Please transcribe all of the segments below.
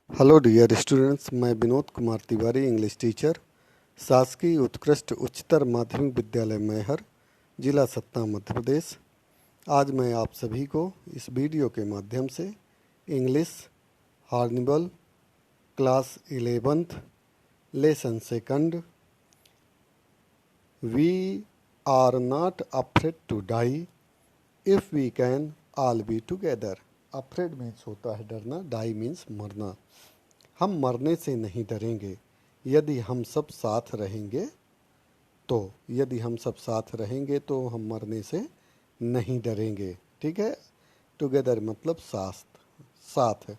Hello dear students, मैं Vinod Kumar Tiwari, English teacher, शासकीय उत्कृष्ट उच्चतर माध्यमिक विद्यालय मैहर, जिला सतना, मध्य प्रदेश। आज मैं आप सभी को इस वीडियो के माध्यम से English Hornbill class 11th lesson second we are not afraid to die if we can all be together. Afraid means होता है डरना, डाई मीन्स मरना। हम मरने से नहीं डरेंगे यदि हम सब साथ रहेंगे तो। यदि हम सब साथ रहेंगे तो हम मरने से नहीं डरेंगे। ठीक है, टुगेदर मतलब साथ है।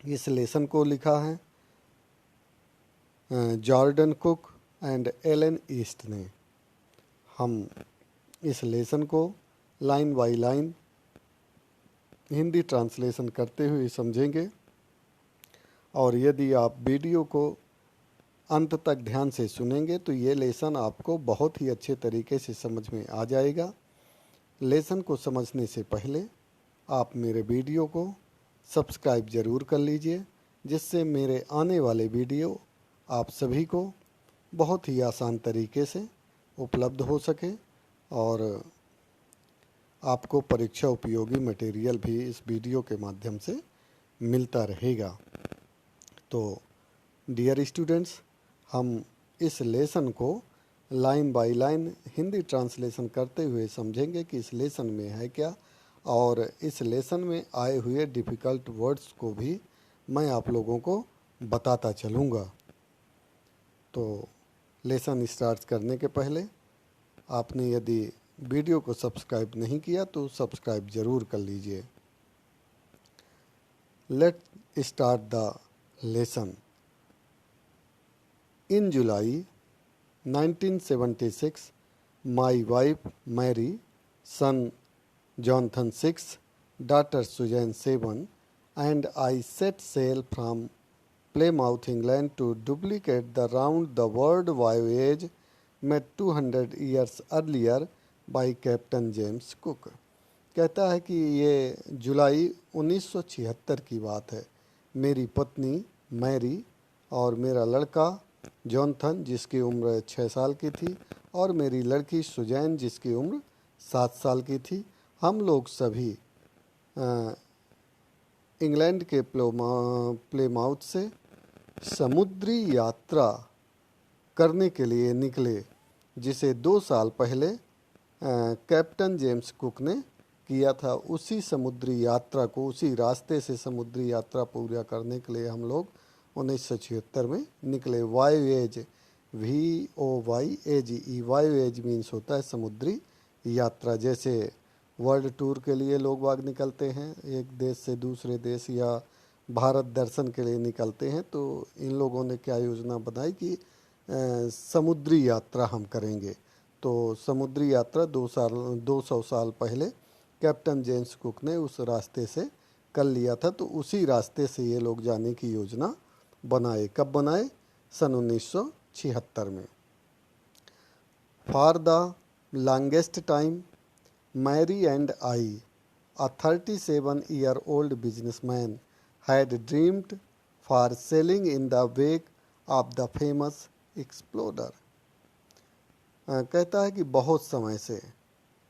इस लेसन को लिखा है Jordan Cook and Alan East ने। हम इस लेसन को line by line Hindi translation करते हुए समझेंगे, और यदि आप वीडियो को अंत तक ध्यान से सुनेंगे तो ये लेसन आपको बहुत ही अच्छे तरीके से समझ में आ जाएगा। लेसन को समझने से पहले आप मेरे वीडियो को सब्सक्राइब ज़रूर कर लीजिए, जिससे मेरे आने वाले वीडियो आप सभी को बहुत ही आसान तरीके से उपलब्ध हो सके और आपको परीक्षा उपयोगी मटेरियल भी इस वीडियो के माध्यम से मिलता रहेगा। तो डियर स्टूडेंट्स, हम इस लेसन को line by line Hindi translation करते हुए समझेंगे कि इस लेसन में है क्या, और इस लेसन में आए हुए डिफ़िकल्ट वर्ड्स को भी मैं आप लोगों को बताता चलूँगा। तो लेसन स्टार्ट करने के पहले आपने यदि वीडियो को सब्सक्राइब नहीं किया तो सब्सक्राइब ज़रूर कर लीजिए। Let start the lesson. In July 1976, my wife Mary, son Jonathan 6, daughter Suzanne 7, and I set sail from Plymouth, England to duplicate the round the world voyage made 200 years earlier by Captain James Cook। कहता है कि ये जुलाई 1976 की बात है। मेरी पत्नी Mary और मेरा लड़का जॉनथन, जिसकी उम्र 6 साल की थी, और मेरी लड़की सुजैन, जिसकी उम्र 7 साल की थी, हम लोग सभी इंग्लैंड के प्लेमाउथ से समुद्री यात्रा करने के लिए निकले, जिसे 2 साल पहले कैप्टन जेम्स कुक ने किया था। उसी समुद्री यात्रा को, उसी रास्ते से समुद्री यात्रा पूरा करने के लिए हम लोग 1976 में निकले। वॉयेज, VOYAGE, वॉयेज मीन्स होता है समुद्री यात्रा। जैसे वर्ल्ड टूर के लिए लोग बाग निकलते हैं, एक देश से दूसरे देश, या भारत दर्शन के लिए निकलते हैं, तो इन लोगों ने क्या योजना बनाई कि समुद्री यात्रा हम करेंगे। तो समुद्री यात्रा 200 साल पहले कैप्टन जेम्स कुक ने उस रास्ते से कर लिया था। तो उसी रास्ते से ये लोग जाने की योजना बनाए। कब बनाए? सन 1976 में। For the longest time Mary and I, a 37-year-old businessman, had dreamed for sailing in the wake of the famous explorer। कहता है कि बहुत समय से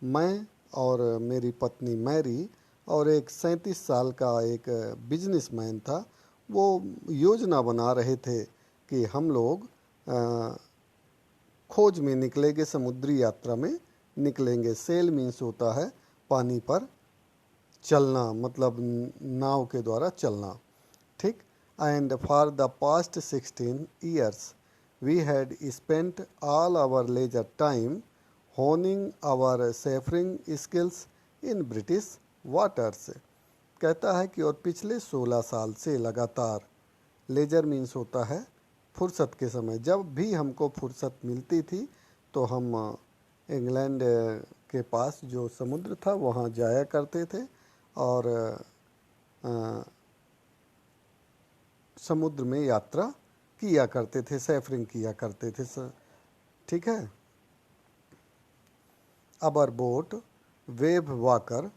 मैं और मेरी पत्नी मैरी और एक 37 साल का एक बिजनेसमैन था, वो योजना बना रहे थे कि हम लोग खोज में निकलेंगे, समुद्री यात्रा में निकलेंगे। सेल मीन्स होता है पानी पर चलना, मतलब नाव के द्वारा चलना। ठीक। And for the past 16 years we had spent all our leisure time honing our seafaring skills in British waters. कहता है कि और पिछले 16 साल से लगातार, लेजर मीन्स होता है फुर्सत के समय, जब भी हमको फुर्सत मिलती थी तो हम इंग्लैंड के पास जो समुद्र था वहाँ जाया करते थे और समुद्र में यात्रा किया करते थे, सेफरिंग किया करते थे। ठीक है। Our boat wave walker,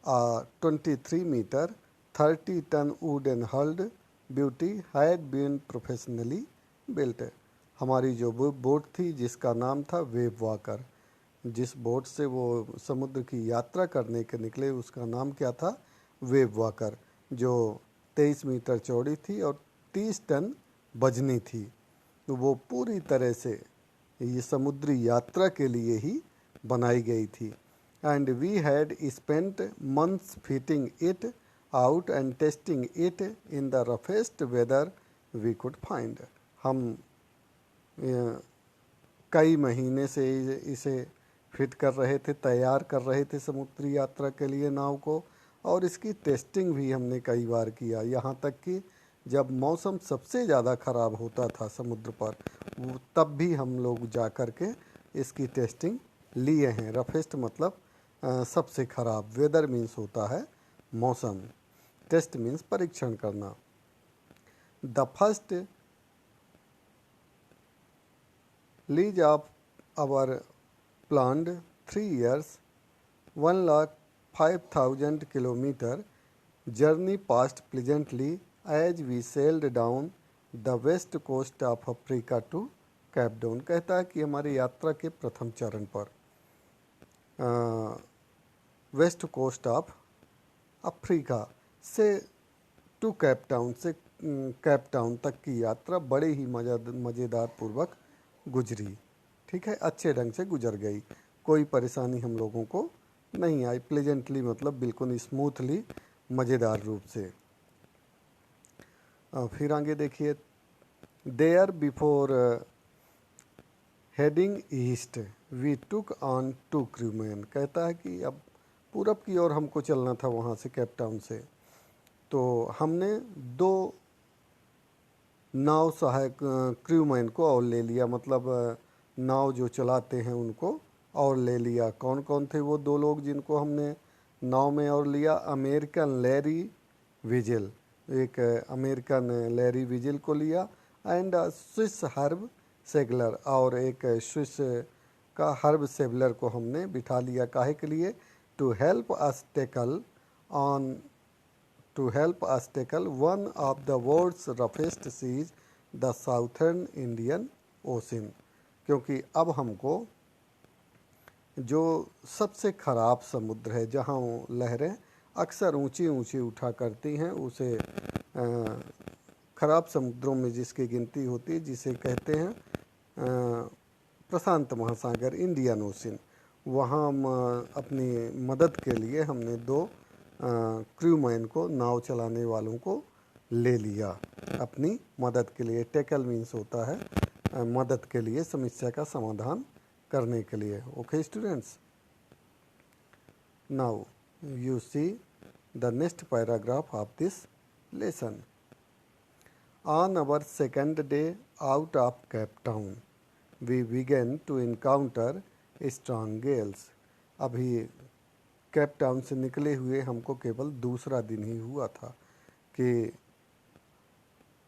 23 meter 30 ton wooden hulled beauty had been professionally built. हमारी जो बोट थी जिसका नाम था वेव वॉकर, जिस बोट से वो समुद्र की यात्रा करने के निकले उसका नाम क्या था, वेव वॉकर, जो 23 मीटर चौड़ी थी और 30 टन वजनी थी। तो वो पूरी तरह से ये समुद्री यात्रा के लिए ही बनाई गई थी। And we had spent months fitting it out and testing it in the roughest weather we could find. हम कई महीने से इसे फिट कर रहे थे, तैयार कर रहे थे समुद्री यात्रा के लिए नाव को, और इसकी टेस्टिंग भी हमने कई बार किया। यहाँ तक कि जब मौसम सबसे ज़्यादा ख़राब होता था समुद्र पर, तब भी हम लोग जा कर के इसकी टेस्टिंग लिए हैं। रफेस्ट मतलब सबसे ख़राब, वेदर मीन्स होता है मौसम, टेस्ट मीन्स परीक्षण करना। The first leg of our planned 3 years, 1,05,000 kilometer journey passed pleasantly as we sailed down the west coast of Africa to Cape Town। कहता है कि हमारी यात्रा के प्रथम चरण पर वेस्ट कोस्ट ऑफ अफ्रीका से टू कैप टाउन, से कैप टाउन तक की यात्रा बड़े ही मज़ेदार पूर्वक गुजरी। ठीक है, अच्छे ढंग से गुजर गई, कोई परेशानी हम लोगों को नहीं आई। प्लेजेंटली मतलब बिल्कुल स्मूथली, मज़ेदार रूप से। फिर आगे देखिए, there before heading east we took on 2 crewmen. कहता है कि अब पूरब की ओर हमको चलना था वहाँ से, कैप टाउन से, तो हमने 2 नाव सहायक क्रूमैन को और ले लिया, मतलब नाव जो चलाते हैं उनको और ले लिया। कौन कौन थे वो 2 लोग जिनको हमने नाव में और लिया? अमेरिकन लैरी विजिल, एक अमेरिकन लैरी विजिल को लिया, एंड स्विस हर्ब सेगलर, और एक स्विस का हर्ब सेगलर को हमने बिठा लिया। काहे के लिए? To help us tackle one of the world's roughest seas, the southern Indian ocean. क्योंकि अब हमको जो सबसे ख़राब समुद्र है, जहाँ लहरें अक्सर ऊंची ऊंची उठा करती हैं, उसे ख़राब समुद्रों में जिसकी गिनती होती है, जिसे कहते हैं प्रशांत महासागर, इंडियन ओशन। वहाँ अपनी मदद के लिए हमने 2 क्रूमैन को, नाव चलाने वालों को ले लिया अपनी मदद के लिए। टेकल मीन्स होता है मदद के लिए, समस्या का समाधान करने के लिए। Okay students, now you see the next paragraph of this lesson. On our second day out of Cape Town we begin to encounter strong gales. अभी कैप टाउन से निकले हुए हमको केवल दूसरा दिन ही हुआ था कि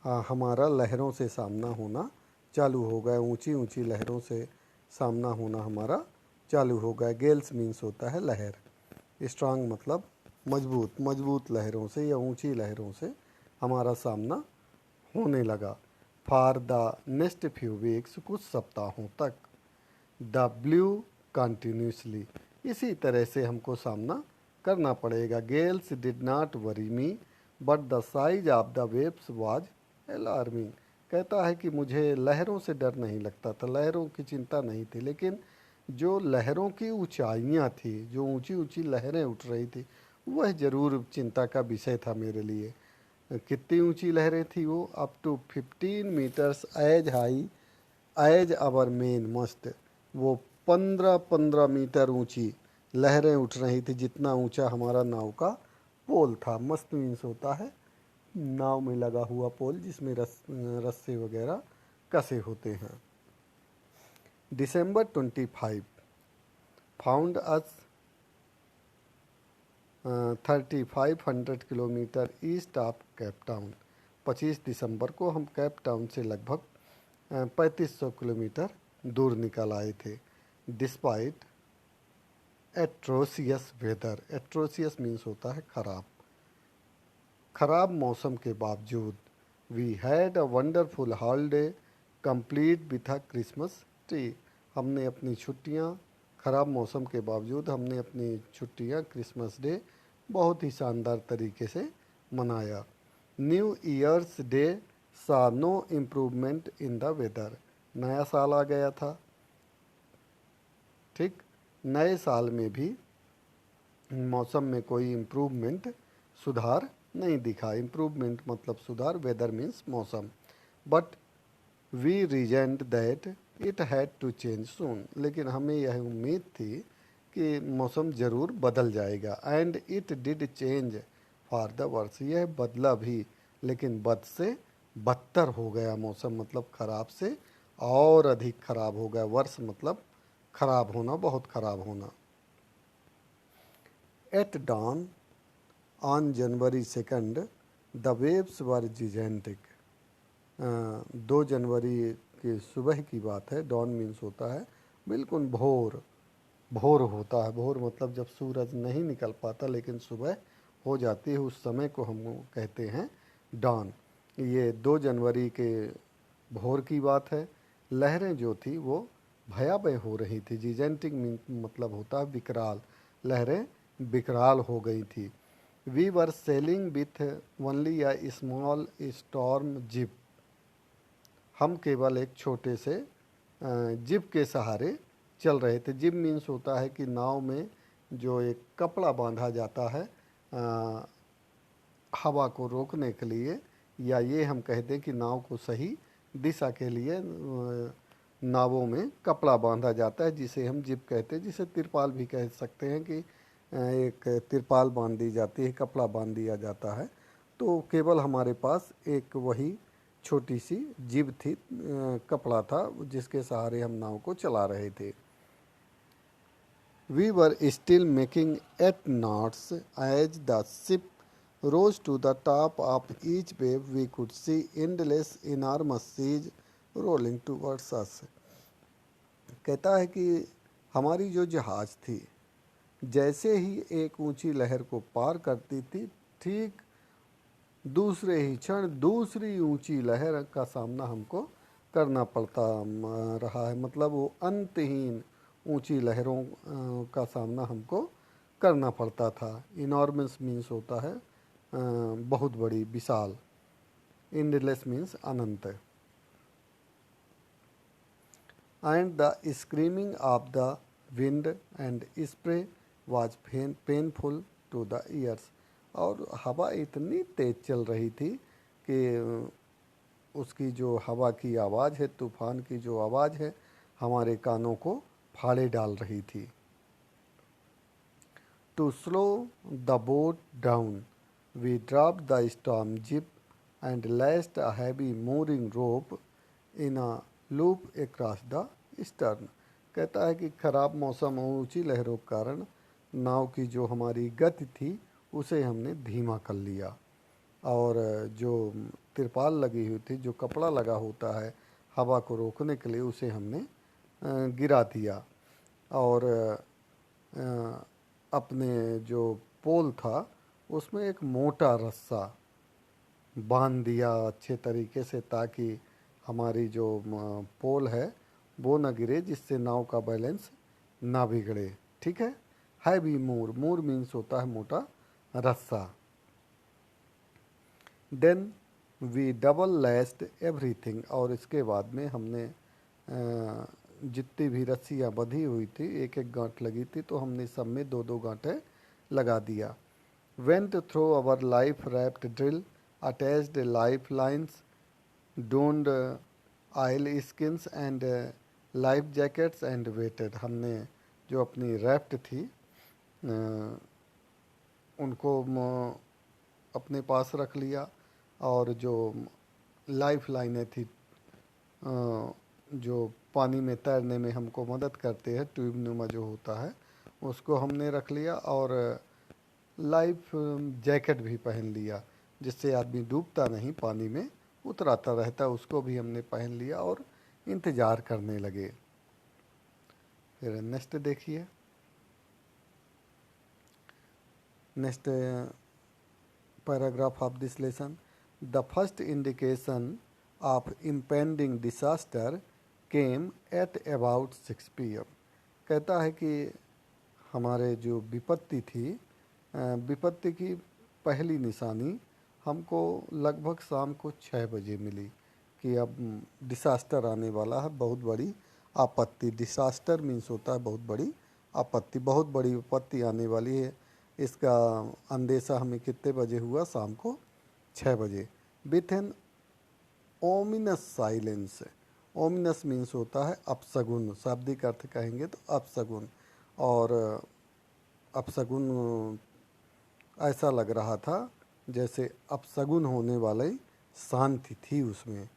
हमारा लहरों से सामना होना चालू हो गया, ऊंची ऊंची लहरों से सामना होना हमारा चालू हो गया। गेल्स मीन्स होता है लहर, स्ट्रांग मतलब मजबूत, मजबूत लहरों से या ऊंची लहरों से हमारा सामना होने लगा। For the next few weeks, कुछ सप्ताहों तक, द ब्लू कंटिन्यूसली, इसी तरह से हमको सामना करना पड़ेगा। Gales did not worry me but the size of the waves was alarming. कहता है कि मुझे लहरों से डर नहीं लगता था, लहरों की चिंता नहीं थी, लेकिन जो लहरों की ऊंचाइयाँ थी, जो ऊंची ऊंची लहरें उठ रही थी, वह ज़रूर चिंता का विषय था मेरे लिए। कितनी ऊंची लहरें थी वो? Up to 15 metres as high as our main mast. वो 15 मीटर ऊंची लहरें उठ रही थी, जितना ऊंचा हमारा नाव का पोल था। मस्त मीन्स होता है नाव में लगा हुआ पोल, जिसमें रस्से वगैरह कसे होते हैं। December 25 found us 3500 kilometre east of Cape town. 25 दिसंबर को हम कैप टाउन से लगभग 3500 किलोमीटर दूर निकल आए थे। Despite atrocious weather, atrocious means होता है खराब, खराब मौसम के बावजूद we had a wonderful holiday complete with a Christmas tree. हमने अपनी छुट्टियां, ख़राब मौसम के बावजूद हमने अपनी छुट्टियां क्रिसमस डे बहुत ही शानदार तरीके से मनाया। New Year's Day saw no improvement in the weather. नया साल आ गया था, ठीक। नए साल में भी मौसम में कोई इम्प्रूवमेंट, सुधार नहीं दिखा। इम्प्रूवमेंट मतलब सुधार, वेदर मीन्स मौसम। बट वी रीजेंट that it had to change soon. लेकिन हमें यह उम्मीद थी कि मौसम ज़रूर बदल जाएगा। And it did change for the worse. यह बदला भी, लेकिन बद से बदतर हो गया मौसम, मतलब ख़राब से और अधिक ख़राब हो गया। वर्ष मतलब ख़राब होना, बहुत ख़राब होना। At dawn on January 2 the waves were gigantic. 2 जनवरी की सुबह की बात है। डॉन मीन्स होता है बिल्कुल भोर, भोर होता है। भोर मतलब जब सूरज नहीं निकल पाता लेकिन सुबह हो जाती है, उस समय को हम कहते हैं डॉन। ये 2 जनवरी के भोर की बात है। लहरें जो थी वो भयावह हो रही थी। जिजेंटिक मतलब होता है विकराल। लहरें विकराल हो गई थी। We were sailing with only a small storm jib. हम केवल एक छोटे से जिप के सहारे चल रहे थे। जिप मीन्स होता है कि नाव में जो एक कपड़ा बांधा जाता है हवा को रोकने के लिए, या ये हम कह दें कि नाव को सही दिशा के लिए नावों में कपड़ा बांधा जाता है, जिसे हम जिप कहते हैं। जिसे तिरपाल भी कह सकते हैं कि एक तिरपाल बांध दी जाती है, कपड़ा बांध दिया जाता है। तो केवल हमारे पास एक वही छोटी सी जिब थी, कपड़ा था, जिसके सहारे हम नाव को चला रहे थे। We were still making 8 knots as the ship rose to the top of each wave. We could see endless enormous seas rolling towards us. कहता है कि हमारी जो जहाज थी जैसे ही एक ऊंची लहर को पार करती थी, ठीक दूसरे ही क्षण दूसरी ऊंची लहर का सामना हमको करना पड़ता रहा है। मतलब वो अंतहीन ऊंची लहरों का सामना हमको करना पड़ता था। इनॉर्मस मीन्स होता है बहुत बड़ी, विशाल। इंडलेस मीन्स अनंत। And the screaming of the wind and spray was painful to the ears. और हवा इतनी तेज चल रही थी कि उसकी जो हवा की आवाज़ है, तूफान की जो आवाज़ है, हमारे कानों को फाड़े डाल रही थी। To slow the boat down we drop the storm jib and lashed a heavy mooring rope in a loop across the stern. कहता है कि खराब मौसम और ऊंची लहरों के कारण नाव की जो हमारी गति थी उसे हमने धीमा कर लिया, और जो तिरपाल लगी हुई थी, जो कपड़ा लगा होता है हवा को रोकने के लिए, उसे हमने गिरा दिया। और अपने जो पोल था उसमें एक मोटा रस्सा बांध दिया अच्छे तरीके से, ताकि हमारी जो पोल है वो न गिरे, जिससे नाव का बैलेंस ना बिगड़े। ठीक है। हैवी मूर, मूर मीन्स होता है मोटा रस्सा। Then we double lashed everything. और इसके बाद में हमने जितनी भी रस्सियाँ बंधी हुई थी, एक एक गांठ लगी थी, तो हमने सब में 2-2 गांठें लगा दिया। Went through our life raft drill attached life lines donned oil skins and life jackets and waited. हमने जो अपनी रैफ्ट थी उनको अपने पास रख लिया, और जो लाइफ लाइनें थी जो पानी में तैरने में हमको मदद करते हैं, ट्यूब नुमा जो होता है, उसको हमने रख लिया। और लाइफ जैकेट भी पहन लिया, जिससे आदमी डूबता नहीं, पानी में उतराता रहता, उसको भी हमने पहन लिया और इंतज़ार करने लगे। फिर नेक्स्ट देखिए। Next paragraph of this lesson. The first indication of impending disaster came at about 6 PM। कहता है कि हमारे जो विपत्ति थी, विपत्ति की पहली निशानी हमको लगभग शाम को 6 बजे मिली कि अब डिसास्टर आने वाला है, बहुत बड़ी आपत्ति। डिसास्टर मीन्स होता है बहुत बड़ी आपत्ति, बहुत बड़ी विपत्ति आने वाली है। इसका अंदेशा हमें कितने बजे हुआ? शाम को 6 बजे। With an ominous silence. Ominous means होता है अपशगुन, शाब्दिक अर्थ कहेंगे तो अपशगुन। और अपशगुन ऐसा लग रहा था जैसे अपशगुन होने वाली शांति थी उसमें।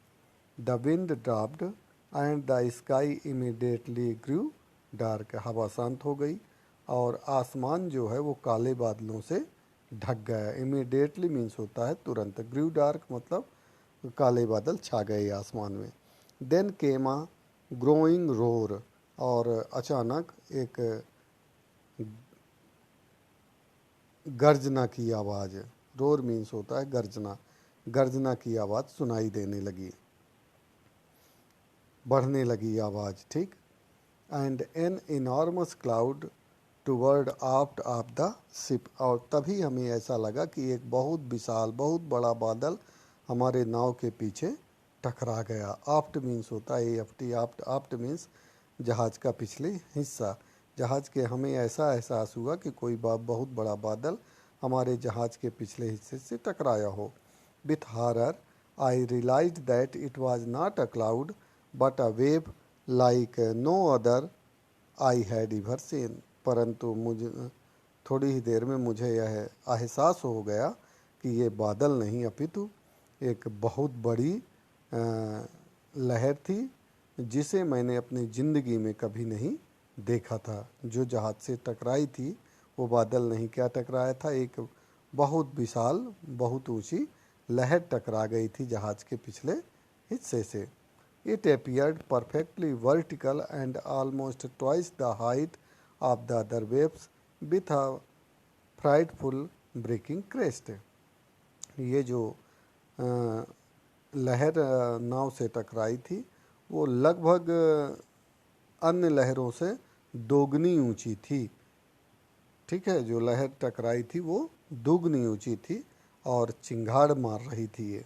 The wind dropped and the sky immediately grew dark. हवा शांत हो गई और आसमान जो है वो काले बादलों से ढक गया। इमीडिएटली मीन्स होता है तुरंत, ग्रू डार्क मतलब काले बादल छा गए आसमान में। Then came a growing roar. और अचानक एक गर्जना की आवाज़, रोर मीन्स होता है गर्जना, गर्जना की आवाज़ सुनाई देने लगी, बढ़ने लगी आवाज़, ठीक। And an enormous cloud toward aft of the ship. और तभी हमें ऐसा लगा कि एक बहुत विशाल, बहुत बड़ा बादल हमारे नाव के पीछे टकरा गया। आफ्ट मीन्स होता है AFT, आफ्ट। आफ्ट मीन्स जहाज़ का पिछले हिस्सा। जहाज़ के हमें ऐसा एहसास हुआ कि कोई बहुत बड़ा बादल हमारे जहाज़ के पिछले हिस्से से टकराया हो। With horror I realised that it was not a cloud but a wave like no other I had ever seen. परंतु मुझे थोड़ी ही देर में मुझे यह एहसास हो गया कि ये बादल नहीं अपितु एक बहुत बड़ी लहर थी जिसे मैंने अपनी ज़िंदगी में कभी नहीं देखा था। जो जहाज़ से टकराई थी वो बादल नहीं, क्या टकराया था? एक बहुत विशाल, बहुत ऊंची लहर टकरा गई थी जहाज़ के पिछले हिस्से से। It appeared perfectly vertical and almost twice the height of the other waves with a frightful breaking crest। ये जो लहर नाव से टकराई थी वो लगभग अन्य लहरों से दोगुनी ऊंची थी, ठीक है। जो लहर टकराई थी वो दोगुनी ऊंची थी और चिंगाड़ मार रही थी ये।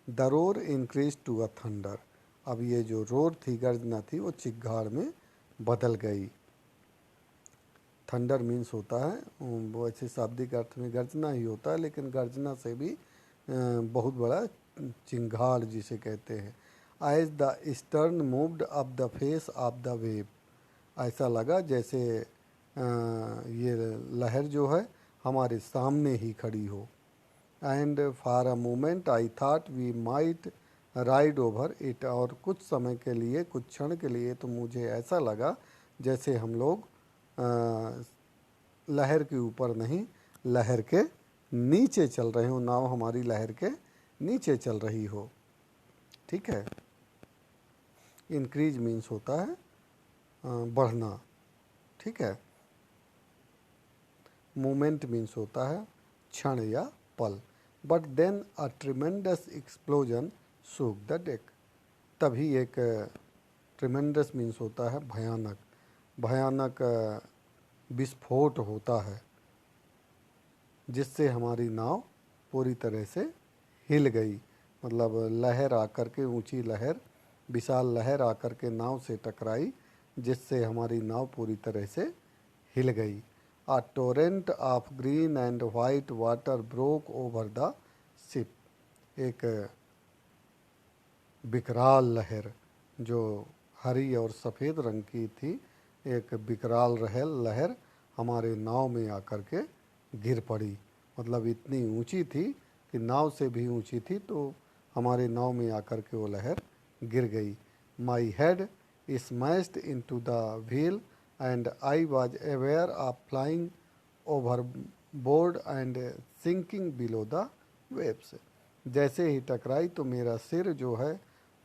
The roar increase to a thunder. अब ये जो रोर थी, गर्जना थी, वो चिंगाड़ में बदल गई। थंडर मीन्स होता है, वैसे शाब्दिक अर्थ में गर्जना ही होता है, लेकिन गर्जना से भी बहुत बड़ा चिंगाड़ जिसे कहते हैं। As the stern moved up the face of the wave. ऐसा लगा जैसे ये लहर जो है हमारे सामने ही खड़ी हो। And for a moment I thought we might ride over it. और कुछ समय के लिए, कुछ क्षण के लिए तो मुझे ऐसा लगा जैसे हम लोग लहर के ऊपर नहीं, लहर के नीचे चल रहे हो। नाव हमारी लहर के नीचे चल रही हो, ठीक है। इंक्रीज मीन्स होता है बढ़ना, ठीक है। मोमेंट मीन्स होता है क्षण या पल। But then a tremendous explosion shook the deck. तभी एक ट्रिमेंडस मीन्स होता है भयानक, भयानक विस्फोट होता है जिससे हमारी नाव पूरी तरह से हिल गई। मतलब लहर आकर के, ऊंची लहर, विशाल लहर आकर के नाव से टकराई जिससे हमारी नाव पूरी तरह से हिल गई। A torrent of green and white water broke over the ship। एक विकराल लहर जो हरी और सफ़ेद रंग की थी, एक विकराल लहर हमारे नाव में आकर के गिर पड़ी। मतलब इतनी ऊंची थी कि नाव से भी ऊंची थी, तो हमारे नाव में आकर के वो लहर गिर गई। My head smashed into the wheel and I was aware of flying overboard and sinking below the waves। जैसे ही टकराई तो मेरा सिर जो है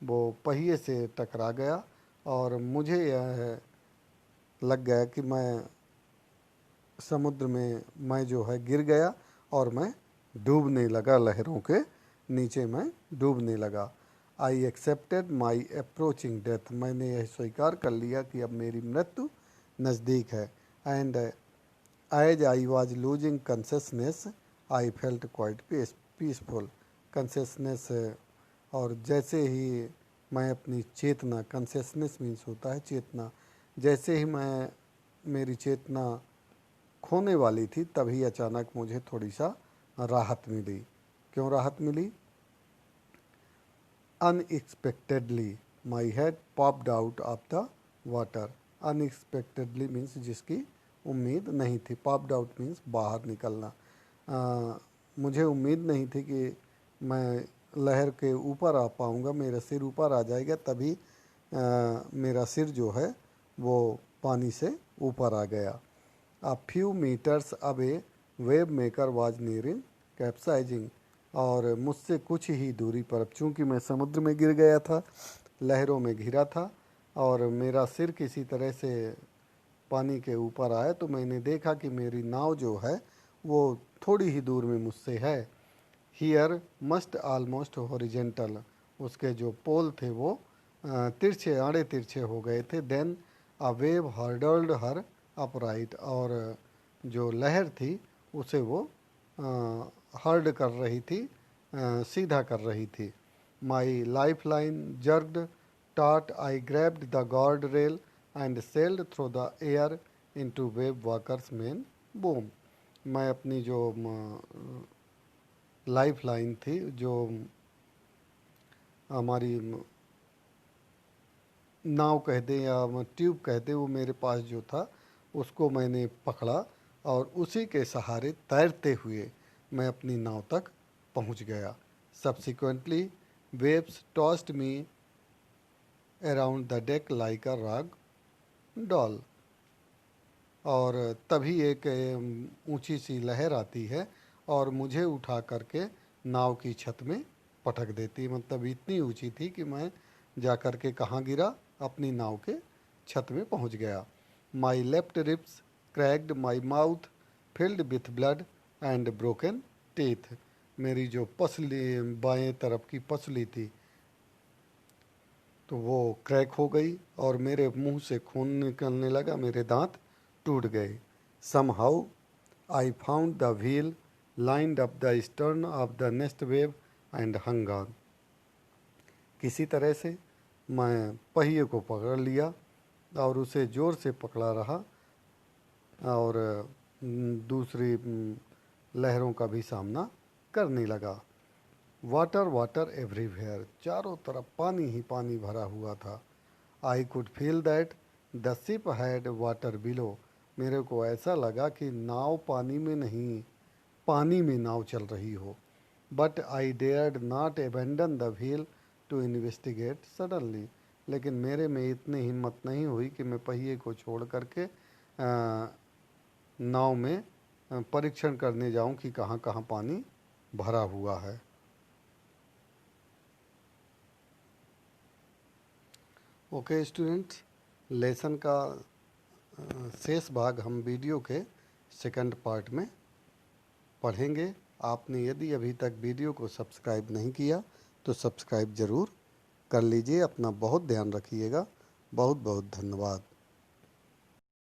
वो पहिए से टकरा गया और मुझे यह लग गया कि मैं समुद्र में, मैं जो है गिर गया और मैं डूबने लगा लहरों के नीचे मैं डूबने लगा। I accepted my approaching death, मैंने यह स्वीकार कर लिया कि अब मेरी मृत्यु नज़दीक है। And as I was losing consciousness I felt quite peaceful. Consciousness, और जैसे ही मैं अपनी चेतना, कंसियसनेस मीन्स होता है चेतना, जैसे ही मैं मेरी चेतना खोने वाली थी तभी अचानक मुझे थोड़ी सा राहत मिली। क्यों राहत मिली? Unexpectedly my head popped out of the water. Unexpectedly means जिसकी उम्मीद नहीं थी, पॉप्ड आउट मीन्स बाहर निकलना। मुझे उम्मीद नहीं थी कि मैं लहर के ऊपर आ पाऊँगा, मेरा सिर ऊपर आ जाएगा, तभी मेरा सिर जो है वो पानी से ऊपर आ गया। A few meters away wave maker was nearing capsizing, और मुझसे कुछ ही दूरी पर, चूँकि मैं समुद्र में गिर गया था, लहरों में घिरा था और मेरा सिर किसी तरह से पानी के ऊपर आया, तो मैंने देखा कि मेरी नाव जो है वो थोड़ी ही दूर में मुझसे है। हियर मस्ट आलमोस्ट हॉरिजेंटल, उसके जो पोल थे वो तिरछे, आड़े तिरछे हो गए थे। Then a wave hurled her upright, और जो लहर थी उसे वो हर्ड कर रही थी, सीधा कर रही थी। My life line jerked taut, I grabbed the guard rail and sailed through the air into wave walker's main boom. मैं अपनी जो लाइफ लाइन थी, जो हमारी नाव कह दें या ट्यूब कह दें, वो मेरे पास जो था उसको मैंने पकड़ा और उसी के सहारे तैरते हुए मैं अपनी नाव तक पहुंच गया। Subsequently waves tossed me around the deck like अ रग डॉल, और तभी एक ऊंची सी लहर आती है और मुझे उठा करके नाव की छत में पटक देती। मतलब इतनी ऊंची थी कि मैं जा कर के कहाँ गिरा? अपनी नाव के छत में पहुँच गया। My left ribs cracked, my mouth filled with blood and broken teeth, मेरी जो पसली, बाएं तरफ की पसली थी तो वो क्रैक हो गई और मेरे मुंह से खून निकलने लगा, मेरे दांत टूट गए। Somehow I found the wheel lined up the stern of the next wave and hung on, किसी तरह से मैं पहिए को पकड़ लिया और उसे ज़ोर से पकड़ा रहा और दूसरी लहरों का भी सामना करने लगा। वाटर वाटर एवरीवेयर, चारों तरफ पानी ही पानी भरा हुआ था। I could feel that the ship had water below, मेरे को ऐसा लगा कि नाव पानी में नहीं, पानी में नाव चल रही हो। But I dared not abandon the wheel to investigate suddenly, लेकिन मेरे में इतनी हिम्मत नहीं हुई कि मैं पहिए को छोड़ करके नाव में परीक्षण करने जाऊं कि कहाँ कहाँ पानी भरा हुआ है। ओके स्टूडेंट्स, लेसन का शेष भाग हम वीडियो के सेकंड पार्ट में पढ़ेंगे। आपने यदि अभी तक वीडियो को सब्सक्राइब नहीं किया तो सब्सक्राइब ज़रूर कर लीजिए। अपना बहुत ध्यान रखिएगा। बहुत बहुत धन्यवाद।